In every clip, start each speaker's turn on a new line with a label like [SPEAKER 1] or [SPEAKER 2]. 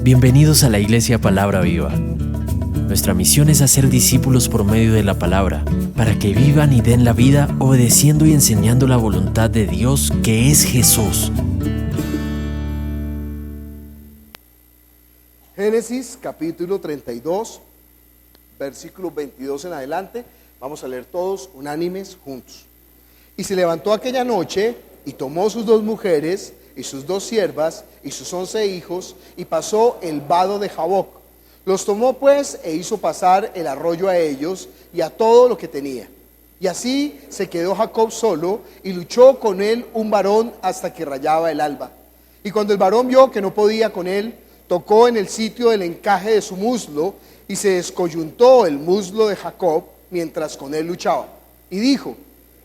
[SPEAKER 1] Bienvenidos a la Iglesia Palabra Viva. Nuestra misión es hacer discípulos por medio de la palabra, para que vivan y den la vida obedeciendo y enseñando la voluntad de Dios, que es Jesús.
[SPEAKER 2] Génesis capítulo 32, versículos 22 en adelante. Vamos a leer todos unánimes juntos. Y se levantó aquella noche y tomó sus 2 mujeres y sus 2 siervas y sus 11 hijos y pasó el vado de Jaboc. Los tomó pues e hizo pasar el arroyo a ellos y a todo lo que tenía. Y así se quedó Jacob solo y luchó con él un varón hasta que rayaba el alba. Y cuando el varón vio que no podía con él, tocó en el sitio del encaje de su muslo y se descoyuntó el muslo de Jacob mientras con él luchaba. Y dijo: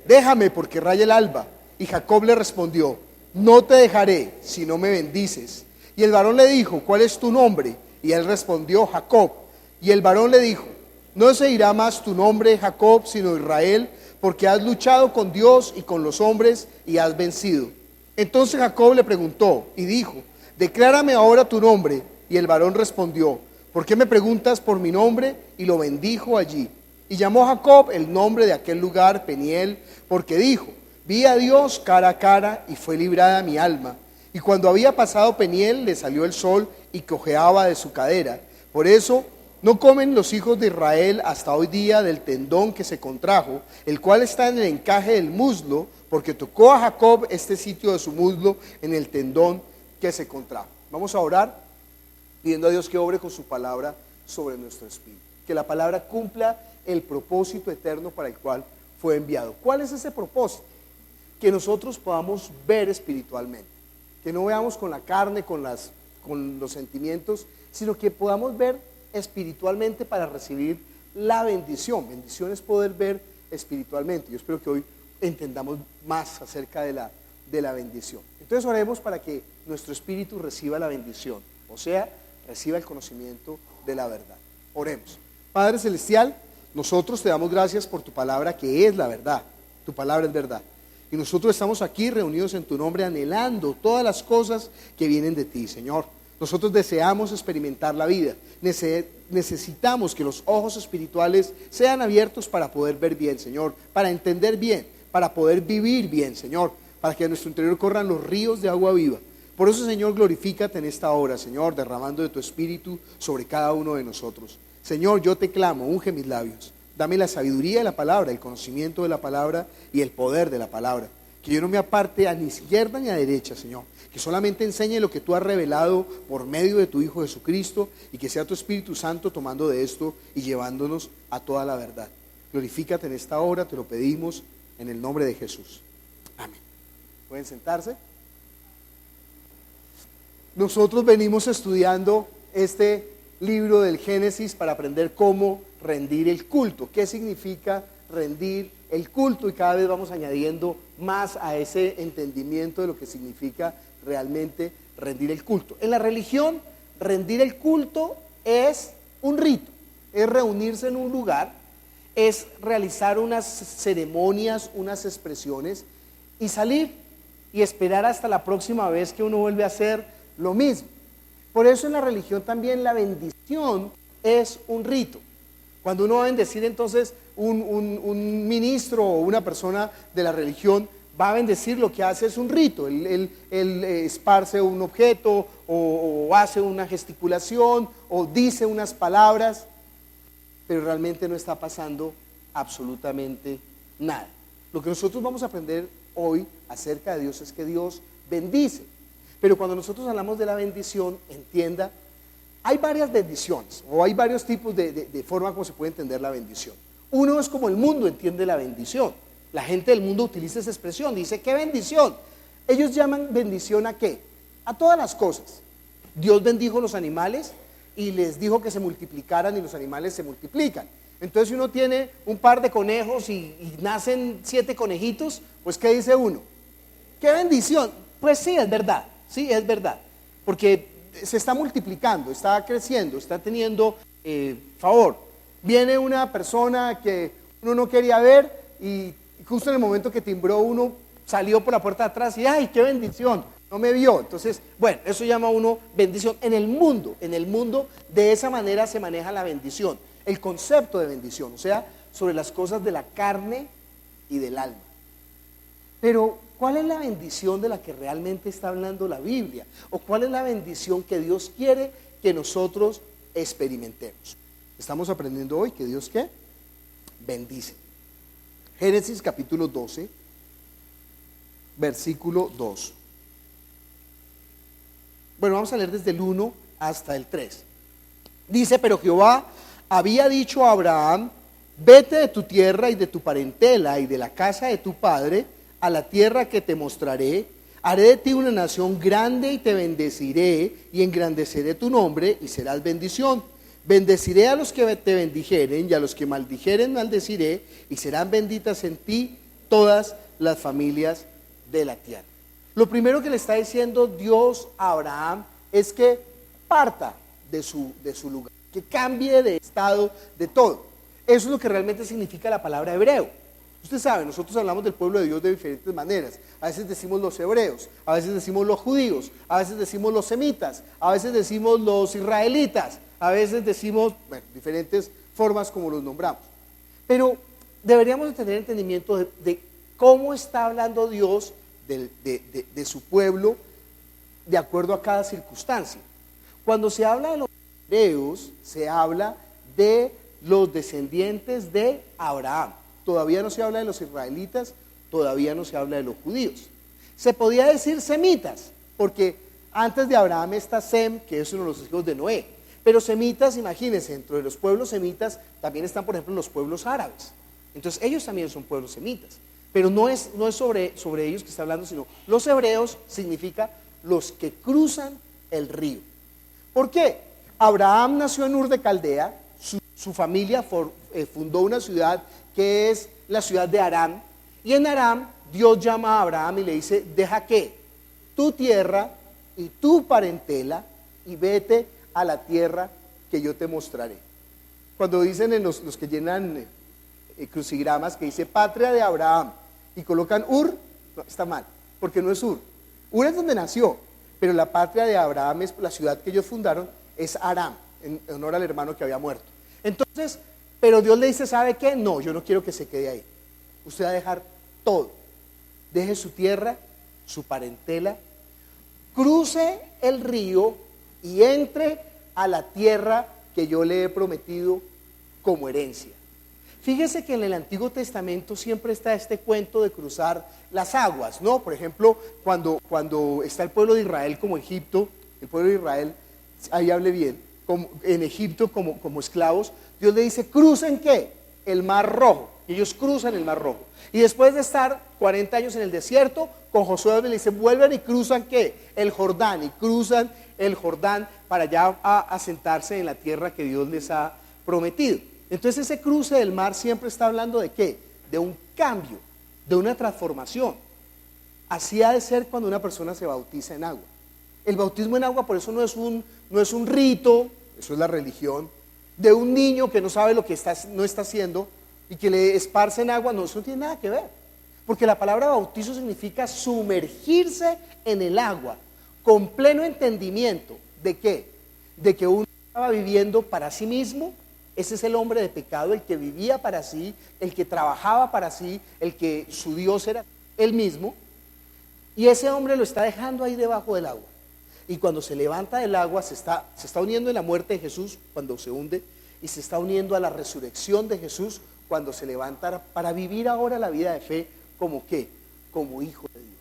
[SPEAKER 2] déjame porque raya el alba. Y Jacob le respondió: no te dejaré si no me bendices. Y el varón le dijo: ¿cuál es tu nombre? Y él respondió: Jacob. Y el varón le dijo: no se dirá más tu nombre Jacob, sino Israel, porque has luchado con Dios y con los hombres y has vencido. Entonces Jacob le preguntó y dijo: declárame ahora tu nombre. Y el varón respondió: ¿por qué me preguntas por mi nombre? Y lo bendijo allí. Y llamó Jacob el nombre de aquel lugar Peniel, porque dijo: vi a Dios cara a cara y fue librada mi alma. Y cuando había pasado Peniel, le salió el sol y cojeaba de su cadera. Por eso no comen los hijos de Israel hasta hoy día del tendón que se contrajo, el cual está en el encaje del muslo, porque tocó a Jacob este sitio de su muslo en el tendón que se contrajo. Vamos a orar pidiendo a Dios que obre con su palabra sobre nuestro espíritu, que la palabra cumpla el propósito eterno para el cual fue enviado. ¿Cuál es ese propósito? Que nosotros podamos ver espiritualmente, que no veamos con la carne, con los sentimientos, sino que podamos ver espiritualmente para recibir la bendición. Bendición es poder ver espiritualmente. Yo espero que hoy entendamos más acerca de la bendición. Entonces oremos para que nuestro espíritu reciba la bendición, o sea, reciba el conocimiento de la verdad. Oremos. Padre Celestial, nosotros te damos gracias por tu palabra, que es la verdad. Tu palabra es verdad. Y nosotros estamos aquí reunidos en tu nombre, anhelando todas las cosas que vienen de ti, Señor. Nosotros deseamos experimentar la vida. Necesitamos que los ojos espirituales sean abiertos para poder ver bien, Señor, para entender bien, para poder vivir bien, Señor, para que en nuestro interior corran los ríos de agua viva. Por eso, Señor, glorifícate en esta hora, Señor, derramando de tu espíritu sobre cada uno de nosotros. Señor, yo te clamo, unge mis labios. Dame la sabiduría de la palabra, el conocimiento de la palabra y el poder de la palabra. Que yo no me aparte a ni izquierda ni a derecha, Señor. Que solamente enseñe lo que tú has revelado por medio de tu Hijo Jesucristo, y que sea tu Espíritu Santo tomando de esto y llevándonos a toda la verdad. Glorifícate en esta hora, te lo pedimos en el nombre de Jesús. Amén. ¿Pueden sentarse? Nosotros venimos estudiando este libro del Génesis para aprender cómo rendir el culto. ¿Qué significa rendir el culto? Y cada vez vamos añadiendo más a ese entendimiento de lo que significa realmente rendir el culto. En la religión, rendir el culto es un rito, es reunirse en un lugar, es realizar unas ceremonias, unas expresiones y salir y esperar hasta la próxima vez que uno vuelve a hacer lo mismo. Por eso en la religión también la bendición es un rito. Cuando uno va a bendecir, entonces un ministro o una persona de la religión va a bendecir, lo que hace es un rito. Él esparce un objeto o hace una gesticulación o dice unas palabras, pero realmente no está pasando absolutamente nada. Lo que nosotros vamos a aprender hoy acerca de Dios es que Dios bendice. Pero cuando nosotros hablamos de la bendición, entienda, hay varias bendiciones o hay varios tipos de forma como se puede entender la bendición. Uno es como el mundo entiende la bendición. La gente del mundo utiliza esa expresión, dice: ¿qué bendición? Ellos llaman bendición ¿a qué? A todas las cosas. Dios bendijo los animales y les dijo que se multiplicaran, y los animales se multiplican. Entonces, si uno tiene un par de conejos y nacen 7 conejitos, pues ¿qué dice uno? ¿Qué bendición? Pues sí, es verdad. Sí, es verdad, porque se está multiplicando, está creciendo, está teniendo favor. Viene una persona que uno no quería ver y justo en el momento que timbró uno salió por la puerta de atrás y ¡ay, qué bendición! no me vio. Entonces, bueno, eso llama uno bendición. En el mundo de esa manera se maneja la bendición, el concepto de bendición, o sea, sobre las cosas de la carne y del alma. Pero, ¿cuál es la bendición de la que realmente está hablando la Biblia? ¿O cuál es la bendición que Dios quiere que nosotros experimentemos? Estamos aprendiendo hoy que Dios, ¿qué? Bendice. Génesis capítulo 12, versículo 2. Bueno, vamos a leer desde el 1 hasta el 3. Dice: pero Jehová había dicho a Abraham: vete de tu tierra y de tu parentela y de la casa de tu padre a la tierra que te mostraré. Haré de ti una nación grande y te bendeciré y engrandeceré tu nombre y serás bendición. Bendeciré a los que te bendijeren y a los que maldijeren maldeciré, y serán benditas en ti todas las familias de la tierra. Lo primero que le está diciendo Dios a Abraham es que parta de su lugar, que cambie de estado de todo. Eso es lo que realmente significa la palabra hebreo. Usted sabe, nosotros hablamos del pueblo de Dios de diferentes maneras. A veces decimos los hebreos, a veces decimos los judíos, a veces decimos los semitas, a veces decimos los israelitas, a veces decimos, bueno, diferentes formas como los nombramos. Pero deberíamos de tener entendimiento de cómo está hablando Dios de su pueblo de acuerdo a cada circunstancia. Cuando se habla de los hebreos, se habla de los descendientes de Abraham. Todavía no se habla de los israelitas, todavía no se habla de los judíos. Se podía decir semitas, porque antes de Abraham está Sem, que es uno de los hijos de Noé. Pero semitas, imagínense, dentro de los pueblos semitas también están, por ejemplo, los pueblos árabes. Entonces ellos también son pueblos semitas. Pero no es sobre ellos que está hablando, sino los hebreos significa los que cruzan el río. ¿Por qué? Abraham nació en Ur de Caldea, su familia fundó una ciudad que es la ciudad de Aram, y en Aram Dios llama a Abraham y le dice: deja que tu tierra y tu parentela y vete a la tierra que yo te mostraré. Cuando dicen en los que llenan crucigramas que dice patria de Abraham y colocan Ur, no, está mal, porque no es Ur. Ur es donde nació, pero la patria de Abraham es la ciudad que ellos fundaron, es Aram, en honor al hermano que había muerto. Entonces, pero Dios le dice: ¿sabe qué? No, yo no quiero que se quede ahí. Usted va a dejar todo. Deje su tierra, su parentela, cruce el río y entre a la tierra que yo le he prometido como herencia. Fíjese que en el Antiguo Testamento siempre está este cuento de cruzar las aguas, ¿no? Por ejemplo, cuando está el pueblo de Israel como Egipto, el pueblo de Israel, ahí hable bien, en Egipto como esclavos, Dios le dice: ¿crucen qué? El Mar Rojo. Y ellos cruzan el Mar Rojo. Y después de estar 40 años en el desierto, con Josué le dice: vuelven y cruzan ¿qué? El Jordán. Y cruzan el Jordán para ya asentarse en la tierra que Dios les ha prometido. Entonces ese cruce del mar siempre está hablando de ¿qué? De un cambio, de una transformación. Así ha de ser cuando una persona se bautiza en agua. El bautismo en agua, por eso no es un rito, eso es la religión, de un niño que no sabe lo que no está haciendo y que le esparcen agua. No, eso no tiene nada que ver. Porque la palabra bautizo significa sumergirse en el agua, con pleno entendimiento de ¿qué? De que uno estaba viviendo para sí mismo. Ese es el hombre de pecado, el que vivía para sí, el que trabajaba para sí, el que su Dios era él mismo. Y ese hombre lo está dejando ahí debajo del agua. Y cuando se levanta del agua se está uniendo en la muerte de Jesús cuando se hunde, y se está uniendo a la resurrección de Jesús cuando se levanta, para vivir ahora la vida de fe como ¿qué? Como hijo de Dios.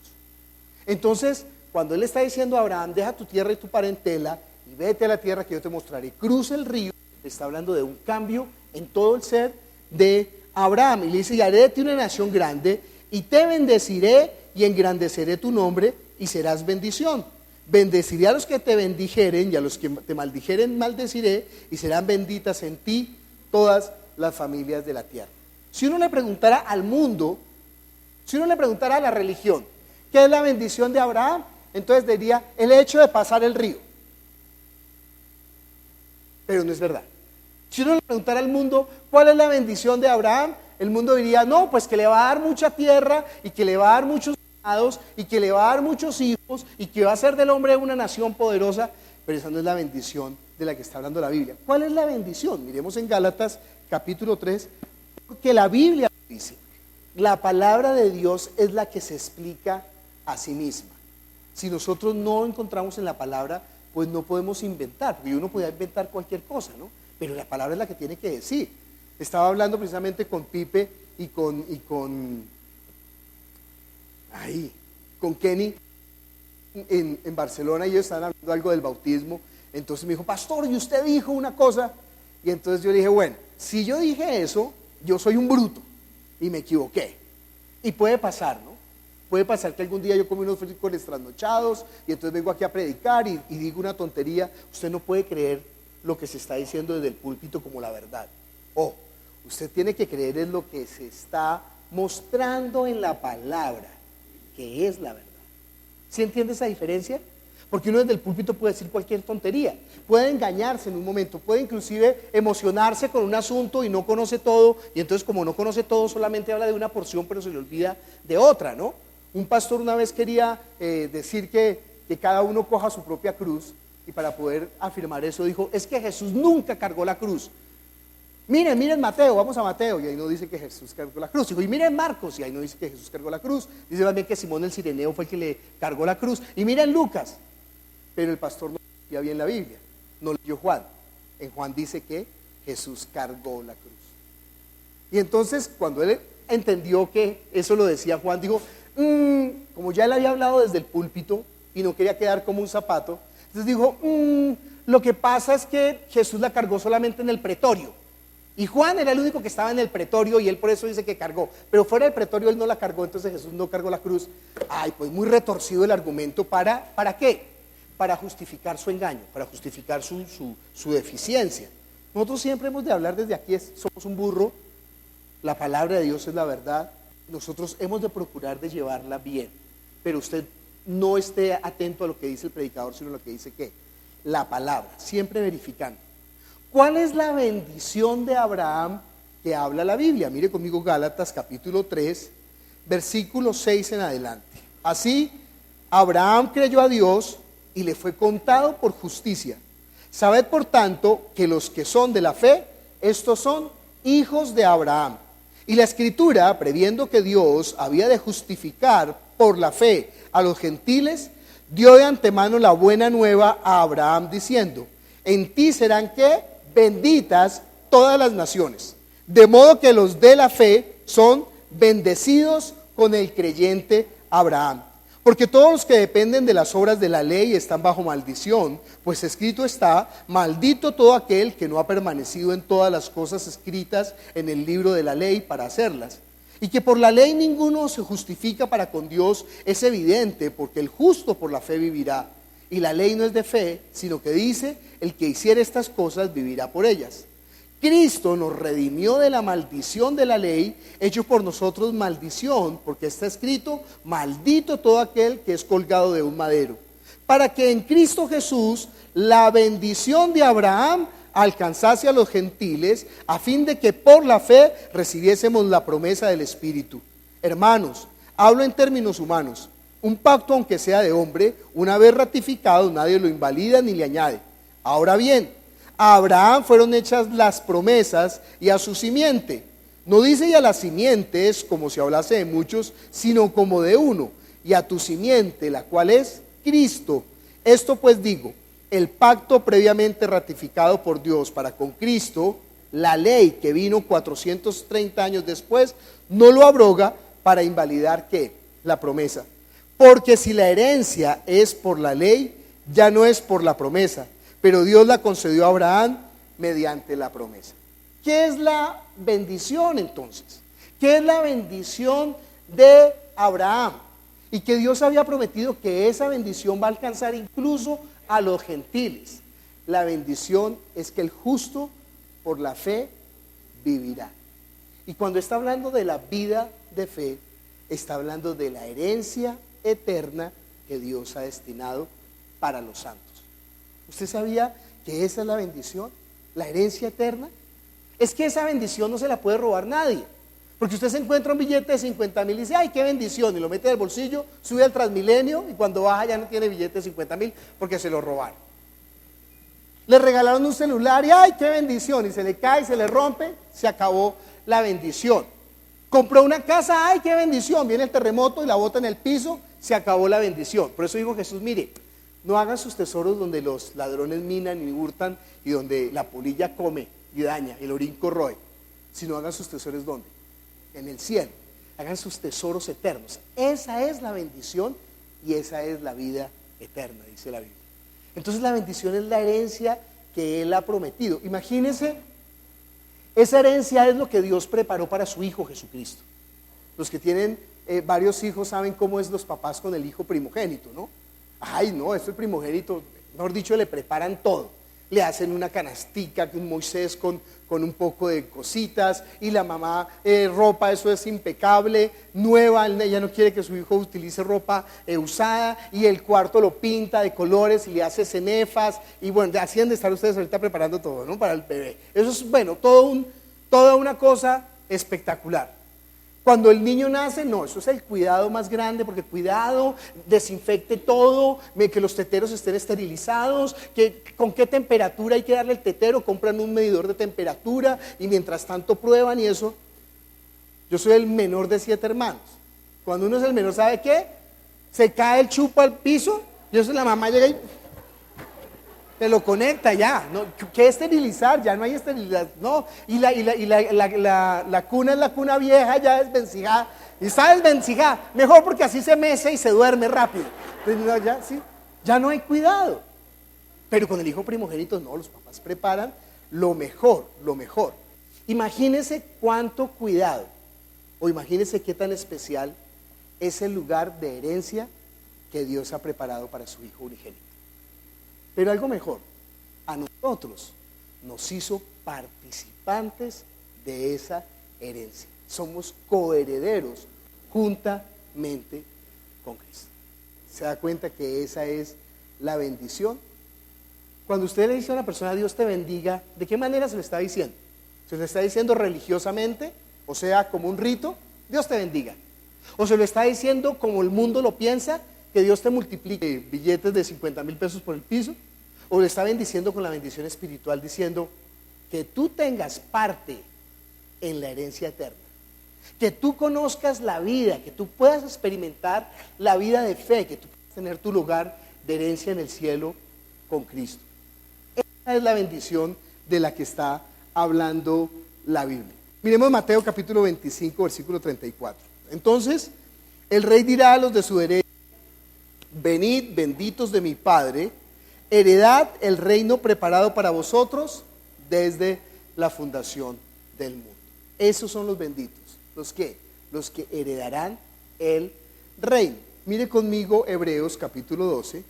[SPEAKER 2] Entonces, cuando él está diciendo a Abraham: deja tu tierra y tu parentela y vete a la tierra que yo te mostraré, cruza el río, está hablando de un cambio en todo el ser de Abraham. Y le dice: y haré de ti una nación grande y te bendeciré y engrandeceré tu nombre y serás bendición. Bendeciré a los que te bendijeren y a los que te maldijeren maldeciré, y serán benditas en ti todas las familias de la tierra. Si uno le preguntara al mundo, si uno le preguntara a la religión, ¿qué es la bendición de Abraham? Entonces diría: el hecho de pasar el río. Pero no es verdad. Si uno le preguntara al mundo, ¿cuál es la bendición de Abraham? El mundo diría: no, pues que le va a dar mucha tierra y que le va a dar muchos y que le va a dar muchos hijos y que va a hacer del hombre una nación poderosa, pero esa no es la bendición de la que está hablando la Biblia. ¿Cuál es la bendición? Miremos en Gálatas capítulo 3, que la Biblia dice, la palabra de Dios es la que se explica a sí misma. Si nosotros no encontramos en la palabra, pues no podemos inventar, porque uno podría inventar cualquier cosa, ¿no? Pero la palabra es la que tiene que decir. Estaba hablando precisamente con Pipe y con Kenny en Barcelona, y ellos estaban hablando algo del bautismo. Entonces me dijo, pastor, y usted dijo una cosa. Y entonces yo le dije, bueno, si yo dije eso, yo soy un bruto y me equivoqué. Y puede pasar, ¿no? Puede pasar que algún día yo comí unos frijoles trasnochados y entonces vengo aquí a predicar y digo una tontería. Usted no puede creer lo que se está diciendo desde el púlpito como la verdad. Usted tiene que creer en lo que se está mostrando en la palabra, que es la verdad. ¿Sí entiende esa diferencia? Porque uno desde el púlpito puede decir cualquier tontería, puede engañarse en un momento, puede inclusive emocionarse con un asunto y no conoce todo, y entonces como no conoce todo solamente habla de una porción pero se le olvida de otra, ¿no? Un pastor una vez quería decir que cada uno coja su propia cruz, y para poder afirmar eso dijo, es que Jesús nunca cargó la cruz. Miren Mateo, vamos a Mateo, y ahí no dice que Jesús cargó la cruz. Dijo, y miren Marcos, y ahí no dice que Jesús cargó la cruz. Dice más bien que Simón el Cireneo fue el que le cargó la cruz. Y miren Lucas, pero el pastor no leía bien la Biblia, no leyó Juan. En Juan dice que Jesús cargó la cruz. Y entonces cuando él entendió que eso lo decía Juan, dijo, como ya él había hablado desde el púlpito y no quería quedar como un zapato, entonces dijo, lo que pasa es que Jesús la cargó solamente en el pretorio. Y Juan era el único que estaba en el pretorio y él por eso dice que cargó. Pero fuera del pretorio él no la cargó, entonces Jesús no cargó la cruz. Pues muy retorcido el argumento. ¿Para qué? Para justificar su engaño, para justificar su deficiencia. Nosotros siempre hemos de hablar desde aquí, somos un burro, la palabra de Dios es la verdad, nosotros hemos de procurar de llevarla bien. Pero usted no esté atento a lo que dice el predicador, sino a lo que dice ¿qué? La palabra, siempre verificando. ¿Cuál es la bendición de Abraham que habla la Biblia? Mire conmigo Gálatas capítulo 3, versículo 6 en adelante. Así, Abraham creyó a Dios y le fue contado por justicia. Sabed por tanto que los que son de la fe, estos son hijos de Abraham. Y la Escritura, previendo que Dios había de justificar por la fe a los gentiles, dio de antemano la buena nueva a Abraham diciendo, en ti serán ¿qué? Benditas todas las naciones, de modo que los de la fe son bendecidos con el creyente Abraham. Porque todos los que dependen de las obras de la ley están bajo maldición, pues escrito está, maldito todo aquel que no ha permanecido en todas las cosas escritas en el libro de la ley para hacerlas. Y que por la ley ninguno se justifica para con Dios es evidente, porque el justo por la fe vivirá. Y la ley no es de fe, sino que dice, el que hiciere estas cosas vivirá por ellas. Cristo nos redimió de la maldición de la ley, hecho por nosotros maldición, porque está escrito, maldito todo aquel que es colgado de un madero. Para que en Cristo Jesús la bendición de Abraham alcanzase a los gentiles, a fin de que por la fe recibiésemos la promesa del Espíritu. Hermanos, hablo en términos humanos. Un pacto, aunque sea de hombre, una vez ratificado, nadie lo invalida ni le añade. Ahora bien, a Abraham fueron hechas las promesas y a su simiente. No dice y a las simientes, como si hablase de muchos, sino como de uno, y a tu simiente, la cual es Cristo. Esto pues digo, el pacto previamente ratificado por Dios para con Cristo, la ley que vino 430 años después, no lo abroga para invalidar ¿qué? La promesa. Porque si la herencia es por la ley, ya no es por la promesa, pero Dios la concedió a Abraham mediante la promesa. ¿Qué es la bendición entonces? ¿Qué es la bendición de Abraham? Y que Dios había prometido que esa bendición va a alcanzar incluso a los gentiles. La bendición es que el justo por la fe vivirá. Y cuando está hablando de la vida de fe, está hablando de la herencia eterna que Dios ha destinado para los santos. ¿Usted sabía que esa es la bendición? La herencia eterna. Es que esa bendición no se la puede robar nadie. Porque usted se encuentra un billete de 50.000 y dice, ay, qué bendición, y lo mete en el bolsillo, sube al Transmilenio y cuando baja ya no tiene billete de 50.000 porque se lo robaron. Le regalaron un celular y ay, qué bendición, y se le cae, se le rompe, se acabó la bendición. Compró una casa, ay, qué bendición, viene el terremoto y la bota en el piso, se acabó la bendición. Por eso dijo Jesús, mire, no hagan sus tesoros donde los ladrones minan y hurtan y donde la polilla come y daña, el orín corroe, sino hagan sus tesoros ¿dónde? En el cielo. Hagan sus tesoros eternos. Esa es la bendición y esa es la vida eterna, dice la Biblia. Entonces la bendición es la herencia que Él ha prometido. Imagínense, esa herencia es lo que Dios preparó para su Hijo Jesucristo. Los que tienen varios hijos saben cómo es los papás con el hijo primogénito, ¿no? Ay, no, es el primogénito, mejor dicho, le preparan todo. Le hacen una canastica, un Moisés con un poco de cositas, y la mamá ropa, eso es impecable, nueva, ella no quiere que su hijo utilice ropa usada, y el cuarto lo pinta de colores y le hace cenefas, y bueno, así han de estar ustedes ahorita preparando todo, ¿no? Para el bebé. Eso es, bueno, toda una cosa espectacular. Cuando el niño nace, no, eso es el cuidado más grande, porque cuidado, desinfecte todo, que los teteros estén esterilizados, con qué temperatura hay que darle el tetero, compran un medidor de temperatura y mientras tanto prueban y eso. Yo soy el menor de 7 hermanos. Cuando uno es el menor, ¿sabe qué? Se cae el chupo al piso y eso la mamá llega y te lo conecta ya, ¿no? ¿Qué esterilizar? Ya no hay esterilidad, no. Y la cuna es la cuna vieja, ya desvencijada. Y está desvencijada, mejor porque así se mece y se duerme rápido. Entonces, ya, sí, ya no hay cuidado. Pero con el hijo primogénito no, los papás preparan lo mejor, lo mejor. Imagínense cuánto cuidado, o imagínense qué tan especial es el lugar de herencia que Dios ha preparado para su hijo unigénito. Pero algo mejor, a nosotros nos hizo participantes de esa herencia. Somos coherederos juntamente con Cristo. ¿Se da cuenta que esa es la bendición? Cuando usted le dice a una persona, Dios te bendiga, ¿de qué manera se lo está diciendo? ¿Se lo está diciendo religiosamente? O sea, como un rito, Dios te bendiga. ¿O se lo está diciendo como el mundo lo piensa, que Dios te multiplique billetes de 50.000 pesos por el piso? ¿O le está bendiciendo con la bendición espiritual diciendo que tú tengas parte en la herencia eterna? Que tú conozcas la vida, que tú puedas experimentar la vida de fe, que tú puedas tener tu lugar de herencia en el cielo con Cristo. Esa es la bendición de la que está hablando la Biblia. Miremos Mateo capítulo 25, versículo 34. Entonces, el rey dirá a los de su derecha: venid, benditos de mi Padre, heredad el reino preparado para vosotros desde la fundación del mundo. Esos son los benditos. ¿Los qué? Los que heredarán el reino. Mire conmigo Hebreos capítulo 12.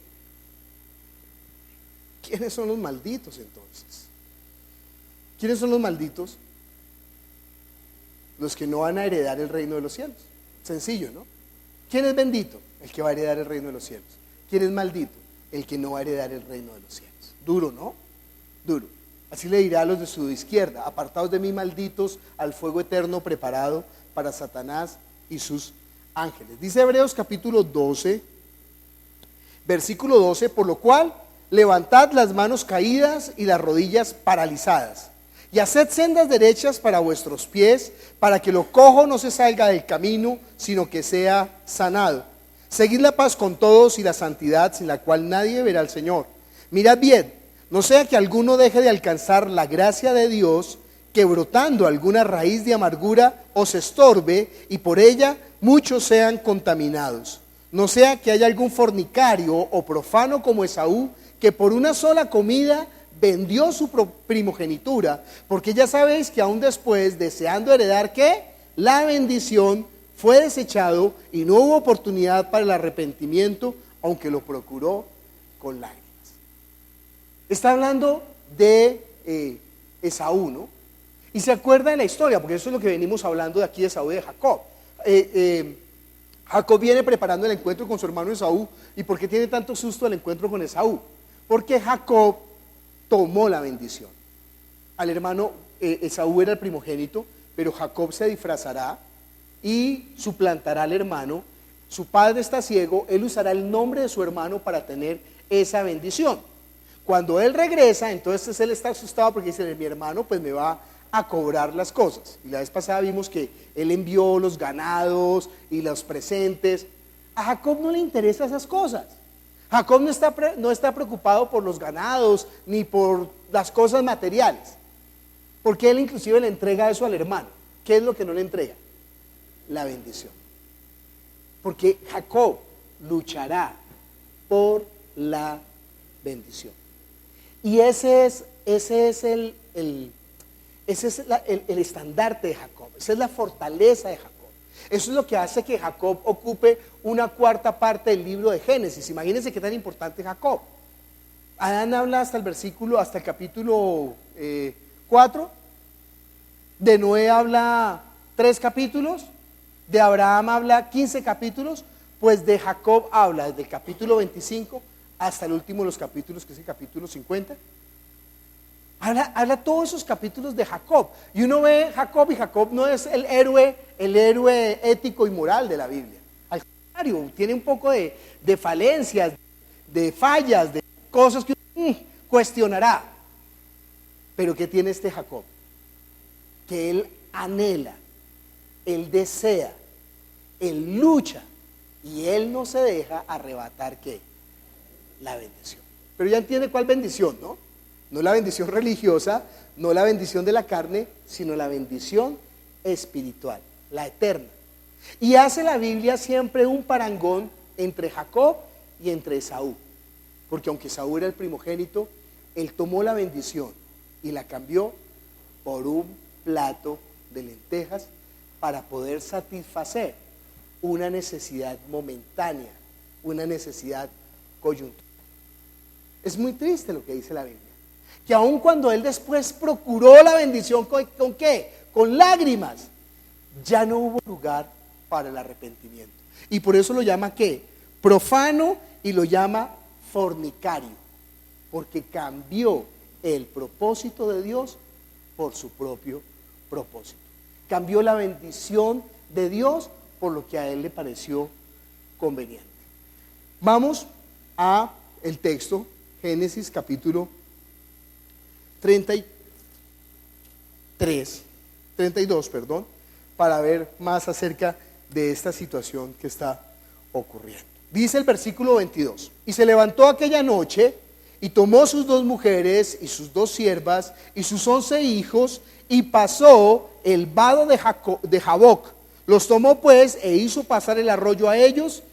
[SPEAKER 2] ¿Quiénes son los malditos entonces? ¿Quiénes son los malditos? Los que no van a heredar el reino de los cielos. Sencillo, ¿no? ¿Quién es bendito? El que va a heredar el reino de los cielos. ¿Quién es maldito? El que no va a heredar el reino de los cielos. Duro, ¿no? Duro. Así le dirá a los de su izquierda: apartaos de mí, malditos, al fuego eterno preparado para Satanás y sus ángeles. Dice Hebreos capítulo 12, versículo 12: por lo cual, levantad las manos caídas y las rodillas paralizadas, y haced sendas derechas para vuestros pies, para que lo cojo no se salga del camino, sino que sea sanado. Seguid la paz con todos y la santidad, sin la cual nadie verá al Señor. Mirad bien, no sea que alguno deje de alcanzar la gracia de Dios, que brotando alguna raíz de amargura os estorbe, y por ella muchos sean contaminados. No sea que haya algún fornicario o profano como Esaú, que por una sola comida vendió su primogenitura, porque ya sabéis que aún después, deseando heredar, ¿qué? La bendición, fue desechado y no hubo oportunidad para el arrepentimiento, aunque lo procuró con lágrimas. Está hablando de Esaú, ¿no? Y se acuerda de la historia, porque eso es lo que venimos hablando de aquí de Esaú y de Jacob. Jacob viene preparando el encuentro con su hermano Esaú. ¿Y por qué tiene tanto susto el encuentro con Esaú? Porque Jacob tomó la bendición. Al hermano Esaú era el primogénito, pero Jacob se disfrazará y suplantará al hermano. Su padre está ciego, él usará el nombre de su hermano para tener esa bendición. Cuando él regresa, entonces él está asustado porque dice, mi hermano pues me va a cobrar las cosas. Y la vez pasada vimos que él envió los ganados y los presentes. A Jacob no le interesan esas cosas. Jacob no está preocupado por los ganados ni por las cosas materiales, porque él inclusive le entrega eso al hermano. ¿Qué es lo que no le entrega? La bendición. Porque Jacob luchará por la bendición. Y ese es el estandarte de Jacob. Esa es la fortaleza de Jacob. Eso es lo que hace que Jacob ocupe una cuarta parte del libro de Génesis. Imagínense qué tan importante es Jacob. Adán habla hasta el capítulo 4. De Noé habla 3 capítulos. De Abraham habla 15 capítulos. Pues de Jacob habla desde el capítulo 25 hasta el último de los capítulos, que es el capítulo 50. Habla todos esos capítulos de Jacob. Y uno ve Jacob, y Jacob no es el héroe ético y moral de la Biblia. Al contrario, tiene un poco de falencias, de fallas, de cosas que uno cuestionará. Pero ¿qué tiene este Jacob? Que él anhela, él desea, él lucha, y él no se deja arrebatar, ¿qué? La bendición. Pero ya entiende cuál bendición, ¿no? No la bendición religiosa, no la bendición de la carne, sino la bendición espiritual, la eterna. Y hace la Biblia siempre un parangón entre Jacob y entre Esaú. Porque aunque Esaú era el primogénito, él tomó la bendición y la cambió por un plato de lentejas para poder satisfacer una necesidad momentánea, una necesidad coyuntural. Es muy triste lo que dice la Biblia. Que aun cuando él después procuró la bendición, ¿con qué? Con lágrimas, ya no hubo lugar para el arrepentimiento. Y por eso lo llama ¿qué? Profano, y lo llama fornicario, porque cambió el propósito de Dios por su propio propósito. Cambió la bendición de Dios por lo que a él le pareció conveniente. Vamos a el texto, Génesis capítulo 32, para ver más acerca de esta situación que está ocurriendo. Dice el versículo 22, y se levantó aquella noche y tomó sus 2 mujeres y sus 2 siervas y sus 11 hijos y pasó el vado de Jaboc. Los tomó pues e hizo pasar el arroyo a ellos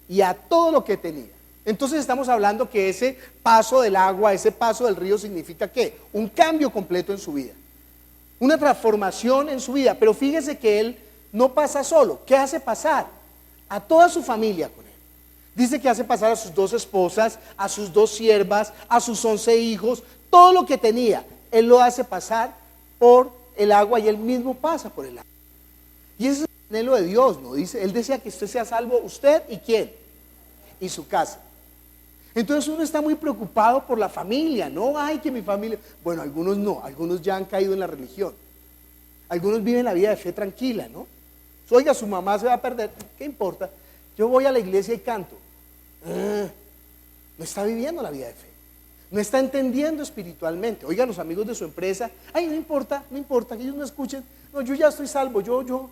[SPEAKER 2] y a todo lo que tenía. Entonces estamos hablando que ese paso del agua, ese paso del río significa ¿qué? Un cambio completo en su vida, una transformación en su vida. Pero fíjese que él no pasa solo. ¿Qué hace pasar? A toda su familia con él. Dice que hace pasar a sus 2 esposas, a sus 2 siervas, a sus 11 hijos, todo lo que tenía. Él lo hace pasar por el agua y él mismo pasa por el agua. Y ese es el anhelo de Dios, ¿no? Dice, él desea que usted sea salvo, usted y quién, y su casa. Entonces uno está muy preocupado por la familia, ¿no? Ay, que mi familia... Bueno, algunos no, algunos ya han caído en la religión. Algunos viven la vida de fe tranquila, ¿no? Oiga, su mamá se va a perder, ¿qué importa? Yo voy a la iglesia y canto. No está viviendo la vida de fe. No está entendiendo espiritualmente. Oiga, los amigos de su empresa, ay, no importa, que ellos no escuchen. No, yo ya estoy salvo, yo.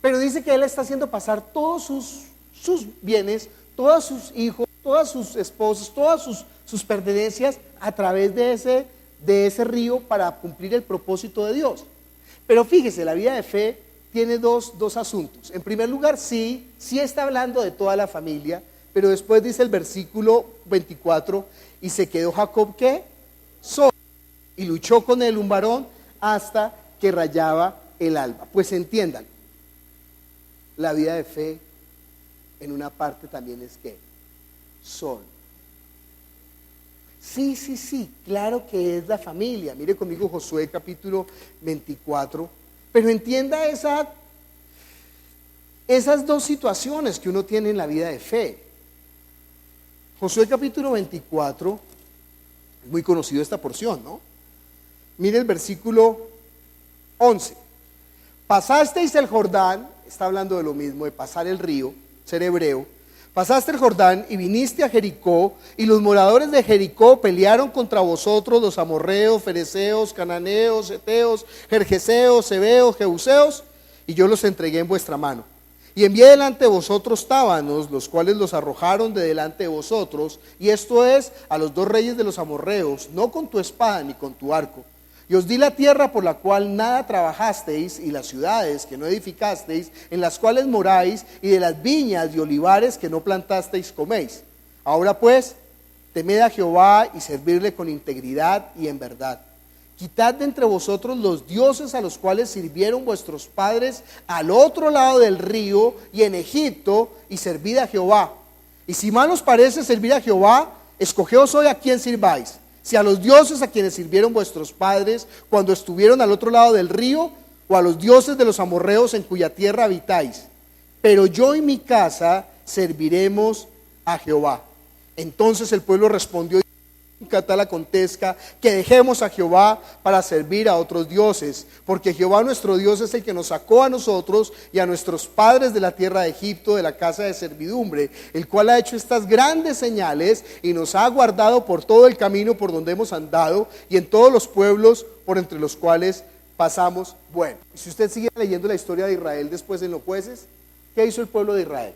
[SPEAKER 2] Pero dice que él está haciendo pasar todos sus bienes, todos sus hijos, todas sus esposas, todas sus pertenencias a través de ese río para cumplir el propósito de Dios. Pero fíjese, la vida de fe tiene dos asuntos. En primer lugar, sí está hablando de toda la familia, pero después dice el versículo 24, y se quedó Jacob, ¿qué? Solo, y luchó con él un varón hasta que rayaba el alba. Pues entiendan, la vida de fe en una parte también es ¿qué? Solo. Sí, claro que es la familia. Mire conmigo Josué capítulo 24, pero entienda esas 2 situaciones que uno tiene en la vida de fe. Josué capítulo 24, muy conocido esta porción, ¿no? Mire el versículo 11. pasasteis el Jordán, está hablando de lo mismo, de pasar el río, ser hebreo. Pasaste el Jordán y viniste a Jericó, y los moradores de Jericó pelearon contra vosotros, los amorreos, fereceos, cananeos, heteos, gergeseos, heveos, jebuseos, y yo los entregué en vuestra mano. Y envié delante de vosotros tábanos, los cuales los arrojaron de delante de vosotros, y esto es, a los 2 reyes de los amorreos, no con tu espada ni con tu arco. Y os di la tierra por la cual nada trabajasteis, y las ciudades que no edificasteis, en las cuales moráis, y de las viñas y olivares que no plantasteis coméis. Ahora pues, temed a Jehová y servirle con integridad y en verdad. Quitad de entre vosotros los dioses a los cuales sirvieron vuestros padres al otro lado del río y en Egipto, y servid a Jehová. Y si mal os parece servir a Jehová, escogeos hoy a quién sirváis. Si a los dioses a quienes sirvieron vuestros padres cuando estuvieron al otro lado del río, o a los dioses de los amorreos en cuya tierra habitáis. Pero yo y mi casa serviremos a Jehová. Entonces el pueblo respondió: nunca tal acontezca que dejemos a Jehová para servir a otros dioses, porque Jehová nuestro Dios es el que nos sacó a nosotros y a nuestros padres de la tierra de Egipto, de la casa de servidumbre, el cual ha hecho estas grandes señales y nos ha guardado por todo el camino por donde hemos andado y en todos los pueblos por entre los cuales pasamos. Bueno, si usted sigue leyendo la historia de Israel después en los Jueces, ¿qué hizo el pueblo de Israel?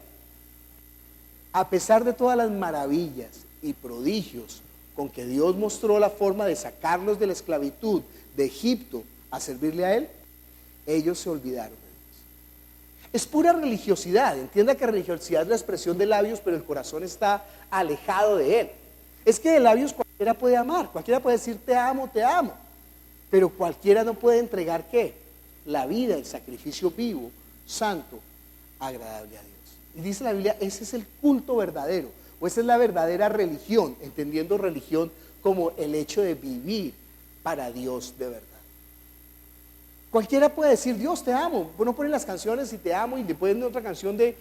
[SPEAKER 2] A pesar de todas las maravillas y prodigios con que Dios mostró la forma de sacarlos de la esclavitud de Egipto a servirle a Él, ellos se olvidaron de Dios. Es pura religiosidad. Entienda que religiosidad es la expresión de labios, pero el corazón está alejado de Él. Es que de labios cualquiera puede amar, cualquiera puede decir te amo, pero cualquiera no puede entregar ¿qué? La vida, el sacrificio vivo, santo, agradable a Dios. Y dice la Biblia, ese es el culto verdadero. O esa es la verdadera religión, entendiendo religión como el hecho de vivir para Dios de verdad. Cualquiera puede decir, Dios te amo. Uno pone las canciones y te amo, y después ponen otra canción de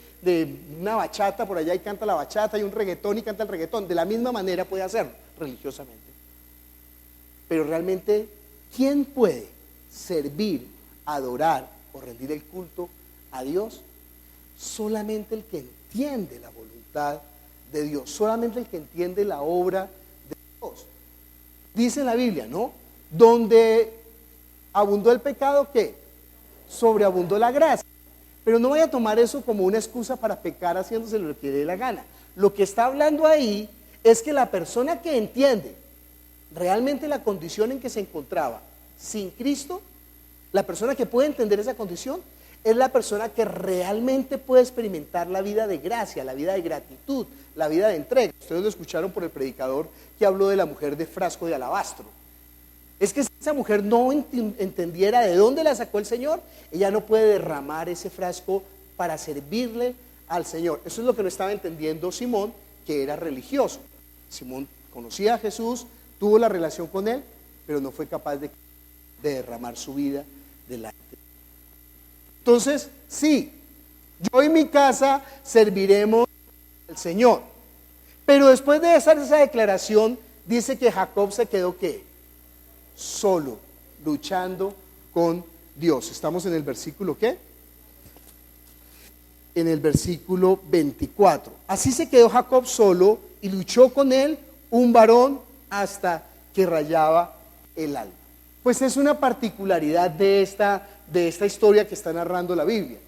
[SPEAKER 2] una bachata por allá y canta la bachata, y un reggaetón y canta el reggaetón. De la misma manera puede hacerlo, religiosamente. Pero realmente, ¿quién puede servir, adorar o rendir el culto a Dios? Solamente el que entiende la voluntad de Dios, solamente el que entiende la obra de Dios. Dice la Biblia, ¿no? Donde abundó el pecado, ¿qué? Sobreabundó la gracia. Pero no vaya a tomar eso como una excusa para pecar haciéndose lo que le dé la gana. Lo que está hablando ahí es que la persona que entiende realmente la condición en que se encontraba sin Cristo, la persona que puede entender esa condición, es la persona que realmente puede experimentar la vida de gracia, la vida de gratitud, la vida de entrega. Ustedes lo escucharon por el predicador que habló de la mujer de frasco de alabastro. Es que si esa mujer no entendiera de dónde la sacó el Señor, ella no puede derramar ese frasco para servirle al Señor. Eso es lo que no estaba entendiendo Simón, que era religioso. Simón conocía a Jesús, tuvo la relación con él, pero no fue capaz de derramar su vida delante. Entonces, sí, yo y mi casa serviremos al Señor. Pero después de hacer esa declaración, dice que Jacob se quedó ¿qué? Solo, luchando con Dios. Estamos en el versículo ¿qué? En el versículo 24. Así se quedó Jacob solo y luchó con él un varón hasta que rayaba el alba. Pues es una particularidad de esta historia que está narrando la Biblia.